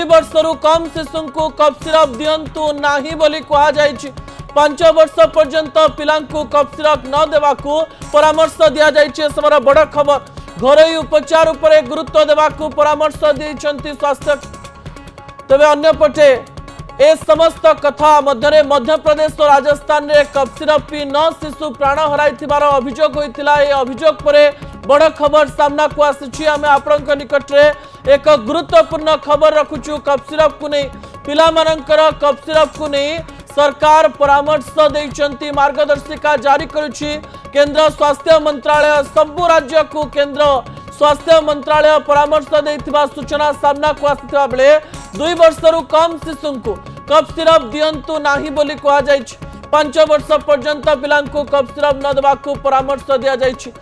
वर्षरू कम शिशु को cough syrup दिंतु नाही बोली कहुई। 5 वर्ष पर्यंत पिला कफ सिरप न देवाकू परामर्श दिया जाए। बड़ खबर घरोई उपचार उपरे गुरुत्व देवाकू परामर्श देइछंती स्वास्थ्य। तबे अन्यपटे ए समस्त कथा मध्य मध्य प्रदेश और राजस्थान में कफ सिरप पी 9 शिशु प्राण हराइथिबार अभियोग होइतिला। ए अभियोग परे बड़ खबर सामना को आसी। आम आपणक निकट में एक गुरुत्वपूर्ण खबर रखुचु। कफ सिरप को नहीं पिला मानकर कफ सिरप को नहीं सरकार परामर्श देइछंती, मार्गदर्शिका जारी करुछि केंद्र स्वास्थ्य मंत्रालय। सबु राज्य को केंद्र स्वास्थ्य मंत्रालय परामर्श देइथिबा सूचना सामना को आसीथिबा बेले 2 वर्षरू कम शिशु को कफ सिरप दिंतु नाही बोली कहुई। 5 वर्ष पर्यंत पिला कफ सिरप न देवाकू परामर्श दिया जाइछि।